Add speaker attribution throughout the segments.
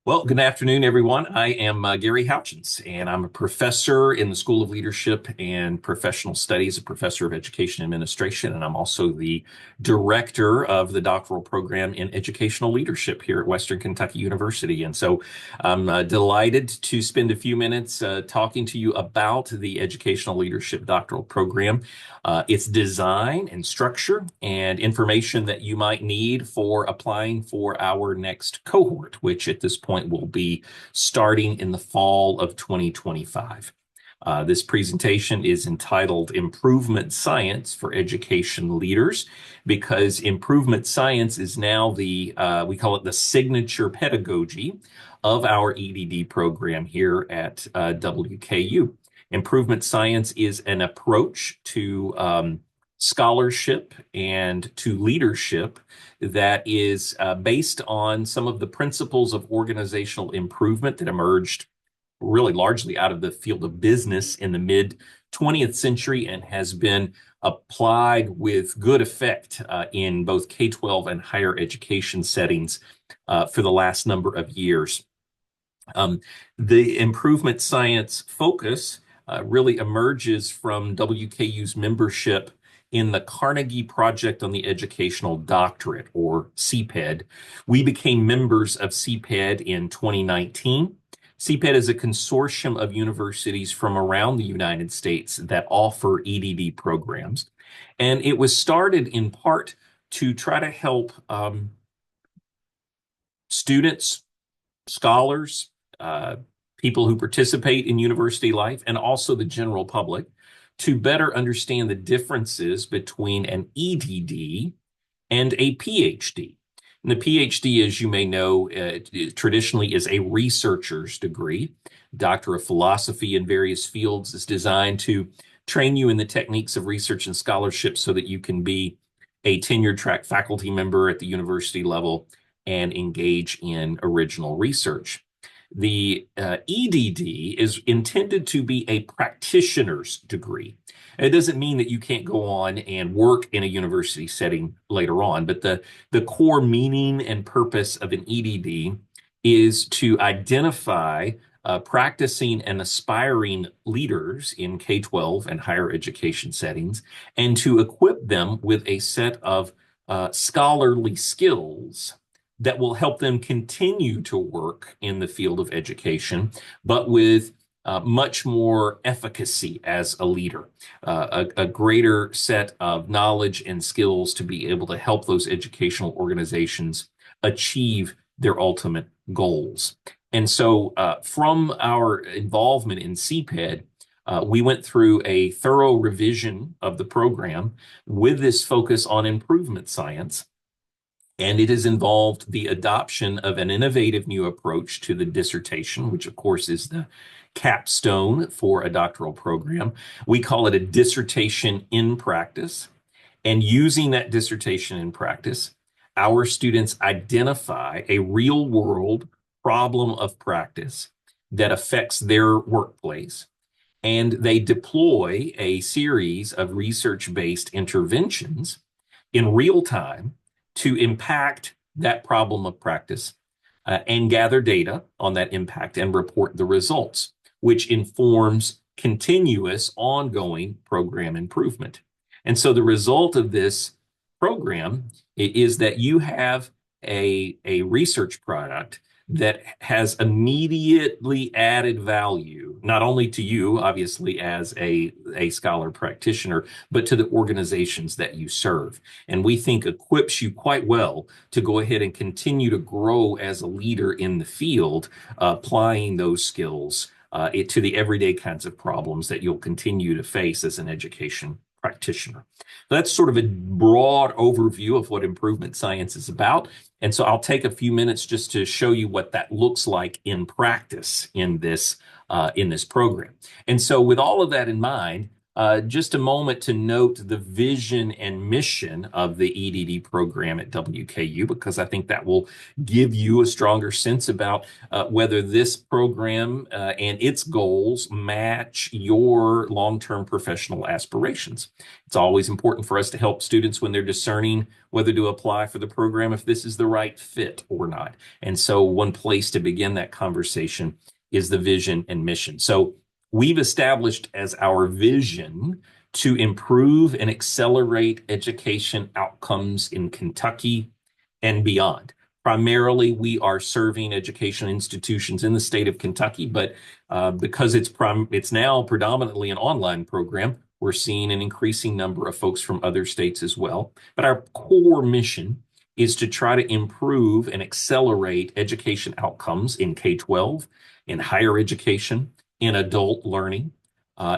Speaker 1: Well, good afternoon, everyone. I am Gary Houchins, and I'm a professor in the School of Leadership and Professional Studies, a professor of education administration, and I'm also the director of the doctoral program in educational leadership here at Western Kentucky University. And so I'm delighted to spend a few minutes talking to you about the educational leadership doctoral program, its design and structure, and information that you might need for applying for our next cohort, which at this point will be starting in the fall of 2025. This presentation is entitled Improvement Science for Education Leaders, because improvement science is now we call it the signature pedagogy of our EDD program here at WKU. Improvement science is an approach to scholarship and to leadership that is based on some of the principles of organizational improvement that emerged really largely out of the field of business in the mid 20th century and has been applied with good effect in both K-12 and higher education settings for the last number of years. The improvement science focus really emerges from WKU's membership in the Carnegie Project on the Educational Doctorate, or CPED. We became members of CPED in 2019. CPED is a consortium of universities from around the United States that offer EDD programs. And it was started in part to try to help students, scholars, people who participate in university life, and also the general public to better understand the differences between an EDD and a PhD. And the PhD, as you may know, traditionally is a researcher's degree. Doctor of Philosophy in various fields is designed to train you in the techniques of research and scholarship so that you can be a tenured track faculty member at the university level and engage in original research. The EDD is intended to be a practitioner's degree. It doesn't mean that you can't go on and work in a university setting later on, but the core meaning and purpose of an EDD is to identify practicing and aspiring leaders in K-12 and higher education settings, and to equip them with a set of scholarly skills that will help them continue to work in the field of education, but with much more efficacy as a leader, a greater set of knowledge and skills to be able to help those educational organizations achieve their ultimate goals. And so from our involvement in CPED, we went through a thorough revision of the program with this focus on improvement science. And it has involved the adoption of an innovative new approach to the dissertation, which of course is the capstone for a doctoral program. We call it a dissertation in practice. And using that dissertation in practice, our students identify a real world problem of practice that affects their workplace. And they deploy a series of research-based interventions in real time to impact that problem of practice and gather data on that impact and report the results, which informs continuous ongoing program improvement. And so the result of this program is that you have a research product that has immediately added value, not only to you, obviously, as a scholar practitioner, but to the organizations that you serve. And we think equips you quite well to go ahead and continue to grow as a leader in the field, applying those skills to the everyday kinds of problems that you'll continue to face as an education practitioner. That's sort of a broad overview of what improvement science is about. And so I'll take a few minutes just to show you what that looks like in practice in this program. And so with all of that in mind, just a moment to note the vision and mission of the EDD program at WKU, because I think that will give you a stronger sense about whether this program and its goals match your long-term professional aspirations. It's always important for us to help students when they're discerning whether to apply for the program, if this is the right fit or not. And so one place to begin that conversation is the vision and mission. So we've established as our vision to improve and accelerate education outcomes in Kentucky and beyond. Primarily, we are serving education institutions in the state of Kentucky, but because it's now predominantly an online program, we're seeing an increasing number of folks from other states as well. But our core mission is to try to improve and accelerate education outcomes in K-12, in higher education, in adult learning,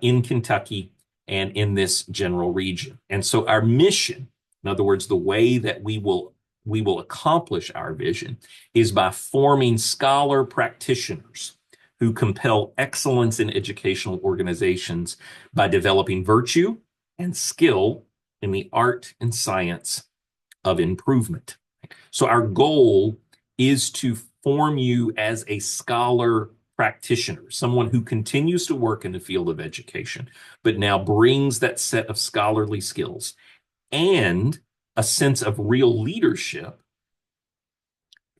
Speaker 1: in Kentucky, and in this general region. And so our mission, in other words, the way that we will accomplish our vision, is by forming scholar practitioners who compel excellence in educational organizations by developing virtue and skill in the art and science of improvement. So our goal is to form you as a scholar practitioner, someone who continues to work in the field of education, but now brings that set of scholarly skills and a sense of real leadership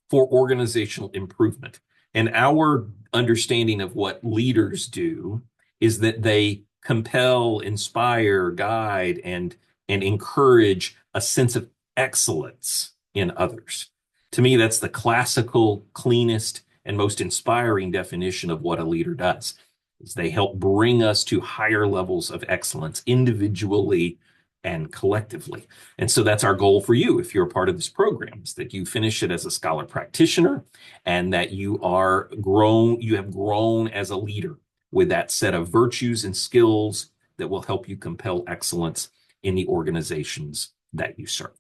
Speaker 1: for organizational improvement. And our understanding of what leaders do is that they compel, inspire, guide, and encourage a sense of excellence in others. To me, that's the classical, cleanest, and most inspiring definition of what a leader does. Is they help bring us to higher levels of excellence individually and collectively. And so that's our goal for you if you're a part of this program, is that you finish it as a scholar practitioner and that you have grown as a leader with that set of virtues and skills that will help you compel excellence in the organizations that you serve.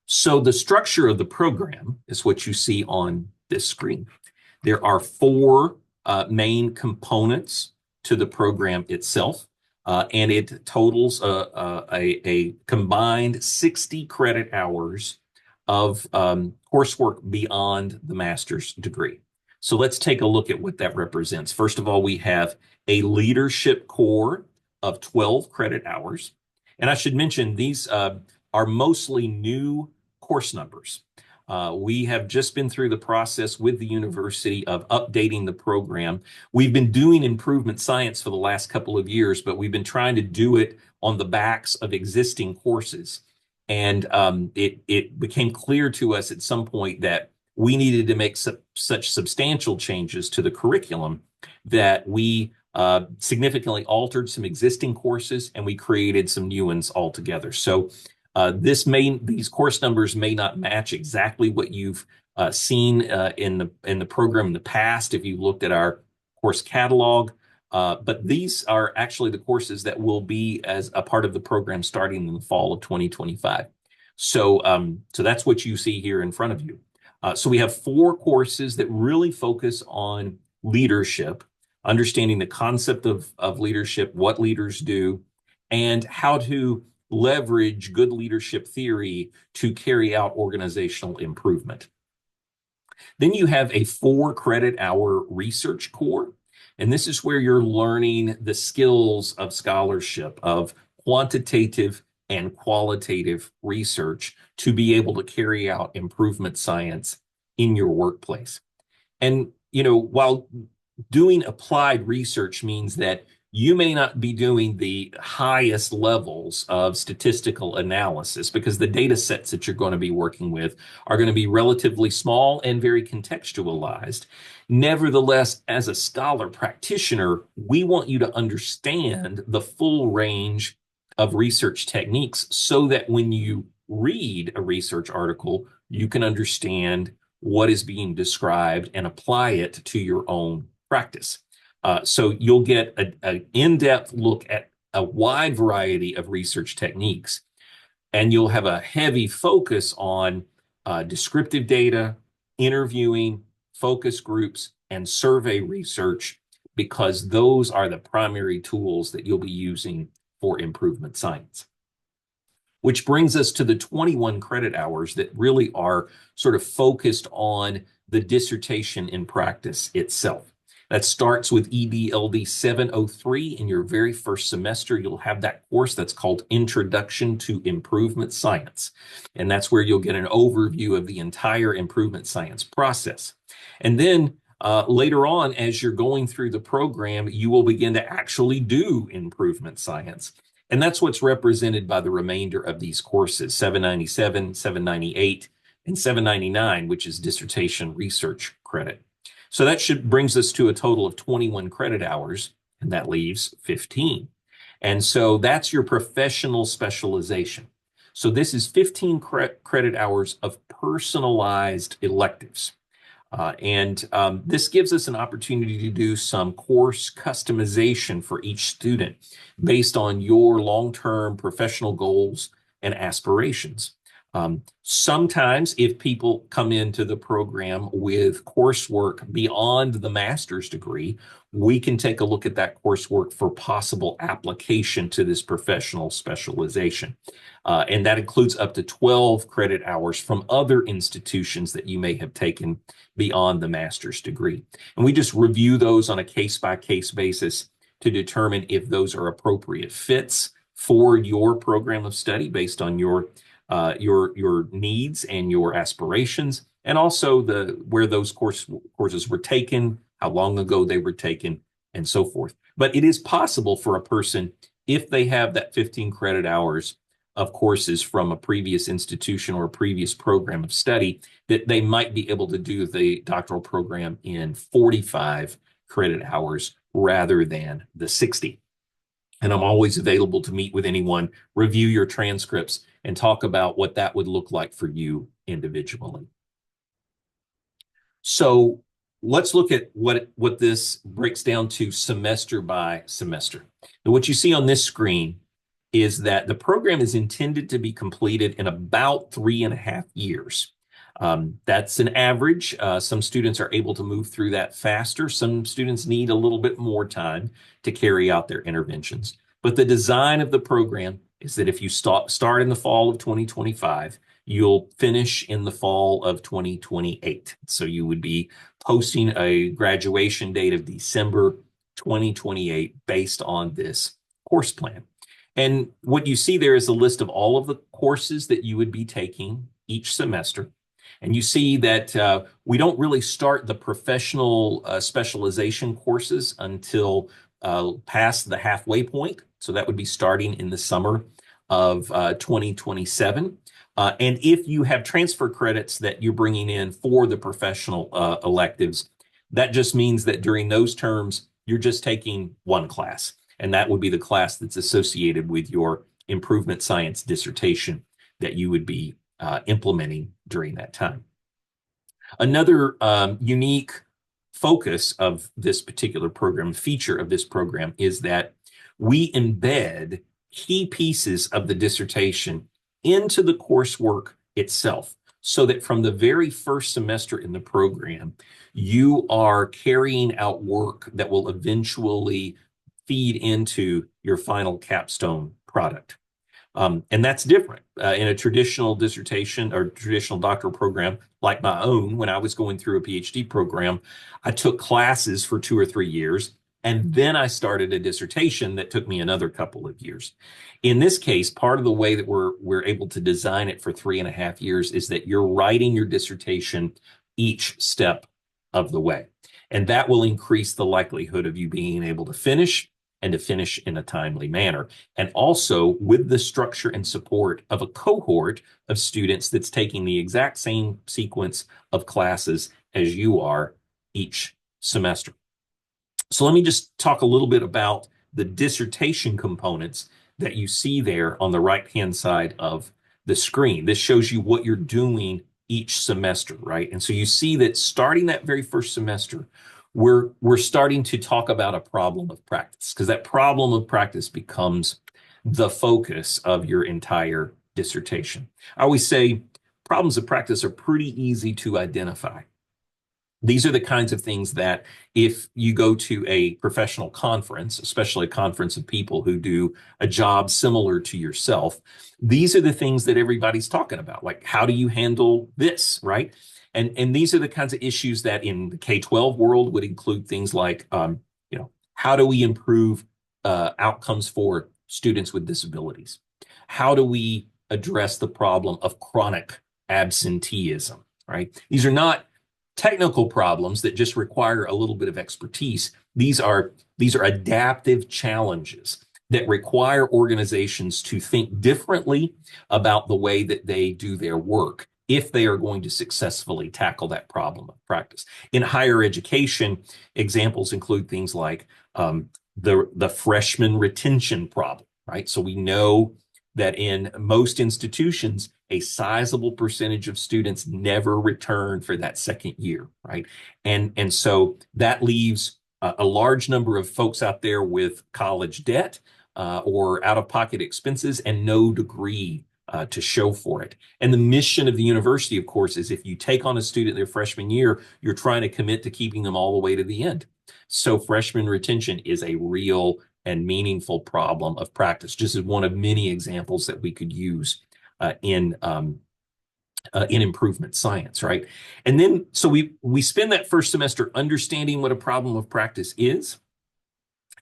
Speaker 1: So the structure of the program is what you see on this screen. There are four main components to the program itself. And it totals a combined 60 credit hours of coursework beyond the master's degree. So let's take a look at what that represents. First of all, we have a leadership core of 12 credit hours. And I should mention these are mostly new course numbers. We have just been through the process with the university of updating the program. We've been doing improvement science for the last couple of years, but we've been trying to do it on the backs of existing courses. And it became clear to us at some point that we needed to make such substantial changes to the curriculum that we significantly altered some existing courses and we created some new ones altogether. So these course numbers may not match exactly what you've seen in the program in the past if you looked at our course catalog, but these are actually the courses that will be as a part of the program starting in the fall of 2025. So that's what you see here in front of you. So we have four courses that really focus on leadership, understanding the concept of leadership, what leaders do, and how to leverage good leadership theory to carry out organizational improvement. Then you have a 4 credit hour research core, and this is where you're learning the skills of scholarship, of quantitative and qualitative research to be able to carry out improvement science in your workplace. And, while doing applied research means that you may not be doing the highest levels of statistical analysis because the data sets that you're going to be working with are going to be relatively small and very contextualized. Nevertheless, as a scholar practitioner, we want you to understand the full range of research techniques so that when you read a research article, you can understand what is being described and apply it to your own practice. So you'll get an in-depth look at a wide variety of research techniques, and you'll have a heavy focus on descriptive data, interviewing, focus groups, and survey research because those are the primary tools that you'll be using for improvement science. Which brings us to the 21 credit hours that really are sort of focused on the dissertation in practice itself. That starts with EDLD 703 in your very first semester. You'll have that course that's called Introduction to Improvement Science. And that's where you'll get an overview of the entire improvement science process. And then later on, as you're going through the program, you will begin to actually do improvement science. And that's what's represented by the remainder of these courses, 797, 798, and 799, which is dissertation research credit. So that brings us to a total of 21 credit hours, and that leaves 15. And so that's your professional specialization. So this is 15 credit hours of personalized electives. This gives us an opportunity to do some course customization for each student based on your long-term professional goals and aspirations. Sometimes if people come into the program with coursework beyond the master's degree, we can take a look at that coursework for possible application to this professional specialization. And that includes up to 12 credit hours from other institutions that you may have taken beyond the master's degree. And we just review those on a case-by-case basis to determine if those are appropriate fits for your program of study based on your needs and your aspirations, and also where those courses were taken, how long ago they were taken, and so forth. But it is possible for a person, if they have that 15 credit hours of courses from a previous institution or a previous program of study, that they might be able to do the doctoral program in 45 credit hours rather than the 60. And I'm always available to meet with anyone, review your transcripts, and talk about what that would look like for you individually. So let's look at what this breaks down to semester by semester. Now, what you see on this screen is that the program is intended to be completed in about 3.5 years. That's an average. Some students are able to move through that faster. Some students need a little bit more time to carry out their interventions. But the design of the program is that if you start in the fall of 2025, you'll finish in the fall of 2028. So you would be posting a graduation date of December 2028 based on this course plan. And what you see there is a list of all of the courses that you would be taking each semester. And you see that we don't really start the professional specialization courses until past the halfway point. So that would be starting in the summer of 2027. And if you have transfer credits that you're bringing in for the professional electives, that just means that during those terms, you're just taking one class. And that would be the class that's associated with your improvement science dissertation that you would be implementing during that time. Another unique focus of this particular program, feature of this program, is that we embed key pieces of the dissertation into the coursework itself, so that from the very first semester in the program, you are carrying out work that will eventually feed into your final capstone product. And that's different. In a traditional dissertation or traditional doctoral program like my own, when I was going through a PhD program, I took classes for 2 or 3 years, and then I started a dissertation that took me another couple of years. In this case, part of the way that we're able to design it for 3.5 years is that you're writing your dissertation each step of the way. And that will increase the likelihood of you being able to finish, and to finish in a timely manner. And also with the structure and support of a cohort of students that's taking the exact same sequence of classes as you are each semester. So let me just talk a little bit about the dissertation components that you see there on the right-hand side of the screen. This shows you what you're doing each semester, right? And so you see that starting that very first semester, we're starting to talk about a problem of practice, because that problem of practice becomes the focus of your entire dissertation. I always say problems of practice are pretty easy to identify. These are the kinds of things that if you go to a professional conference, especially a conference of people who do a job similar to yourself, these are the things that everybody's talking about. Like, how do you handle this, right? And these are the kinds of issues that in the K-12 world would include things like, how do we improve outcomes for students with disabilities? How do we address the problem of chronic absenteeism, right? These are not technical problems that just require a little bit of expertise. These are adaptive challenges that require organizations to think differently about the way that they do their work if they are going to successfully tackle that problem of practice. In higher education, examples include things like the freshman retention problem, right? So we know that in most institutions, a sizable percentage of students never return for that second year, right? And so that leaves a large number of folks out there with college debt or out-of-pocket expenses and no degree to show for it. And the mission of the university, of course, is if you take on a student their freshman year, you're trying to commit to keeping them all the way to the end. So freshman retention is a real and meaningful problem of practice, just as one of many examples that we could use in improvement science, right? And then, so we spend that first semester understanding what a problem of practice is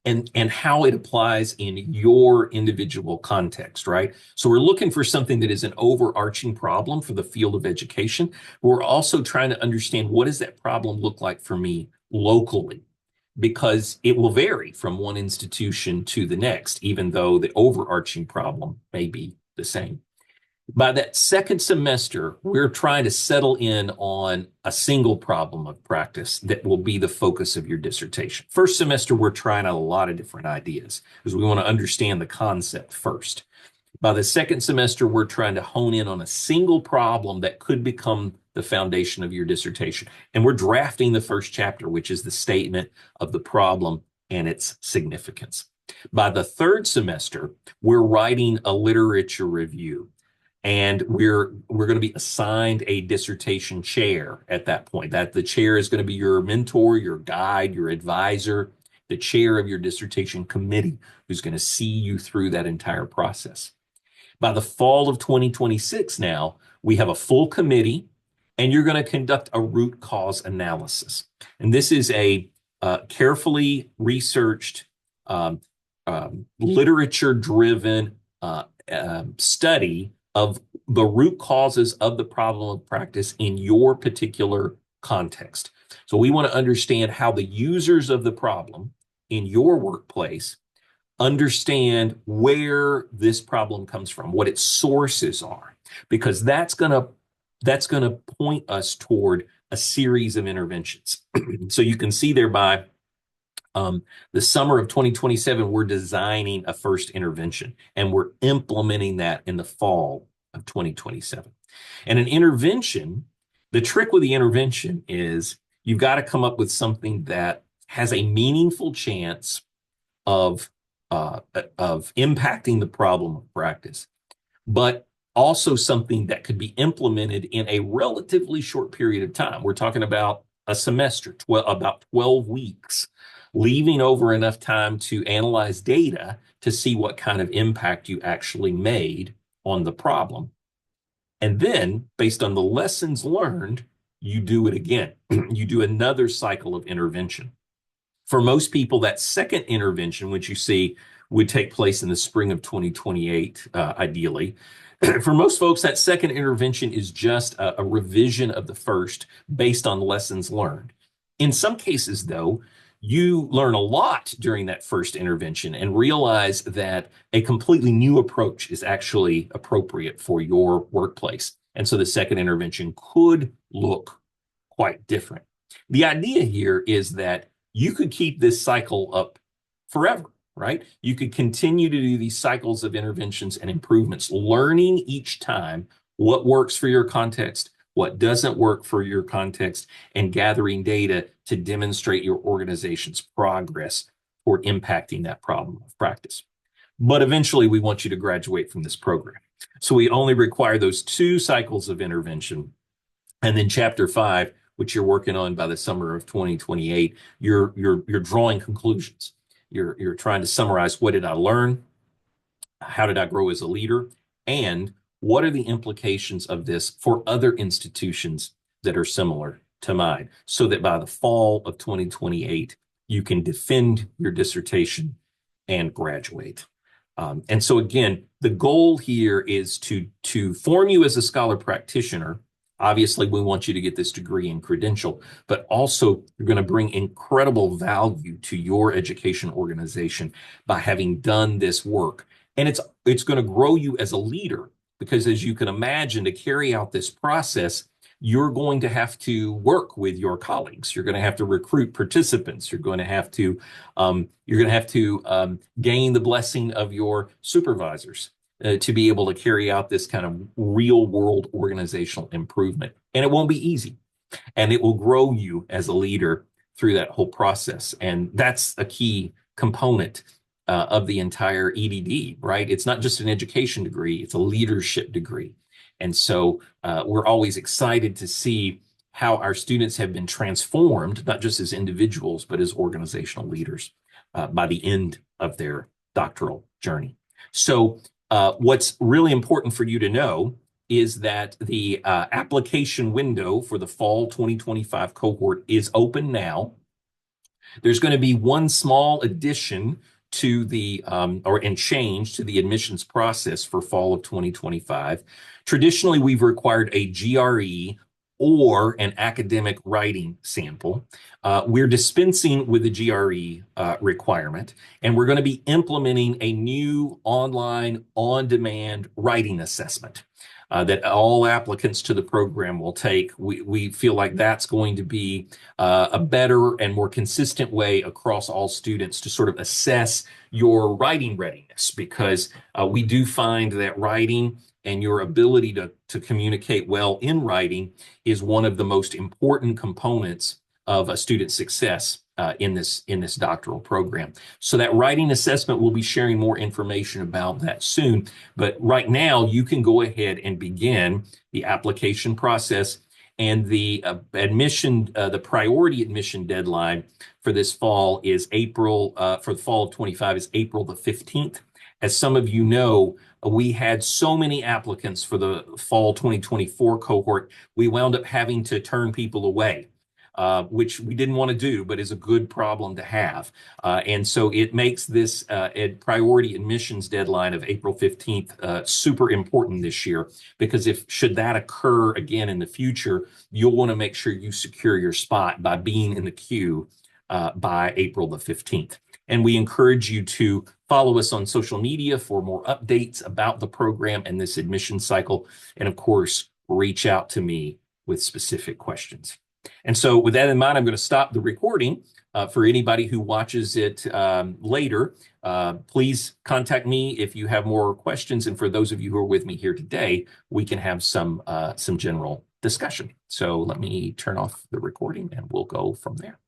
Speaker 1: and how it applies in your individual context, right? So we're looking for something that is an overarching problem for the field of education. We're also trying to understand, what does that problem look like for me locally? Because it will vary from one institution to the next, even though the overarching problem may be the same. By that second semester, we're trying to settle in on a single problem of practice that will be the focus of your dissertation. First semester, we're trying out a lot of different ideas because we want to understand the concept first. By the second semester, we're trying to hone in on a single problem that could become the foundation of your dissertation. And we're drafting the first chapter, which is the statement of the problem and its significance. By the third semester, we're writing a literature review. And we're going to be assigned a dissertation chair at that point. That the chair is going to be your mentor, your guide, your advisor, the chair of your dissertation committee, who's going to see you through that entire process. By the fall of 2026 now, we have a full committee, and you're going to conduct a root cause analysis. And this is a carefully researched, literature-driven study of the root causes of the problem of practice in your particular context. So we want to understand how the users of the problem in your workplace understand where this problem comes from, what its sources are, because that's going to point us toward a series of interventions. So you can see there by the summer of 2027, we're designing a first intervention, and we're implementing that in the fall of 2027. And an intervention, the trick with the intervention is you've got to come up with something that has a meaningful chance of impacting the problem of practice, but also something that could be implemented in a relatively short period of time. We're talking about a semester, about 12 weeks, leaving over enough time to analyze data to see what kind of impact you actually made on the problem. And then, based on the lessons learned, you do it again. You do another cycle of intervention. For most people, that second intervention, which you see would take place in the spring of 2028, ideally. For most folks, that second intervention is just a revision of the first based on lessons learned. In some cases, though, you learn a lot during that first intervention and realize that a completely new approach is actually appropriate for your workplace. And so the second intervention could look quite different. The idea here is that you could keep this cycle up forever, right? You could continue to do these cycles of interventions and improvements, learning each time what works for your context, what doesn't work for your context, and gathering data to demonstrate your organization's progress toward impacting that problem of practice. But eventually, we want you to graduate from this program. So we only require those 2 cycles of intervention. And then chapter 5, which you're working on by the summer of 2028, you're drawing conclusions. You're trying to summarize, what did I learn? How did I grow as a leader? And what are the implications of this for other institutions that are similar to mine, so that by the fall of 2028, you can defend your dissertation and graduate. And so again, the goal here is to form you as a scholar practitioner. Obviously, we want you to get this degree and credential, but also you're going to bring incredible value to your education organization by having done this work. And it's going to grow you as a leader, because as you can imagine, to carry out this process, you're going to have to work with your colleagues. You're going to have to recruit participants. You're going to have to gain the blessing of your supervisors to be able to carry out this kind of real world organizational improvement. And it won't be easy, and it will grow you as a leader through that whole process. And that's a key component of the entire EDD, right? It's not just an education degree, it's a leadership degree. And so we're always excited to see how our students have been transformed, not just as individuals, but as organizational leaders by the end of their doctoral journey. So what's really important for you to know is that the application window for the fall 2025 cohort is open now. There's going to be one small addition to the and change to the admissions process for fall of 2025. Traditionally, we've required a GRE or an academic writing sample. We're dispensing with the GRE requirement, and we're going to be implementing a new online, on-demand writing assessment that all applicants to the program will take. We feel like that's going to be a better and more consistent way across all students to sort of assess your writing readiness, because we do find that writing and your ability to communicate well in writing is one of the most important components of a student's success in this doctoral program. So that writing assessment, we'll be sharing more information about that soon. But right now, you can go ahead and begin the application process. And the the priority admission deadline for this fall is for the fall of 25 is April the 15th. As some of you know, we had so many applicants for the fall 2024 cohort, we wound up having to turn people away. Which we didn't want to do, but is a good problem to have. And so it makes this priority admissions deadline of April 15th super important this year, because should that occur again in the future, you'll want to make sure you secure your spot by being in the queue by April the 15th. And we encourage you to follow us on social media for more updates about the program and this admission cycle. And of course, reach out to me with specific questions. And so with that in mind, I'm going to stop the recording. For anybody who watches it later, please contact me if you have more questions. And for those of you who are with me here today, we can have some general discussion. So let me turn off the recording and we'll go from there.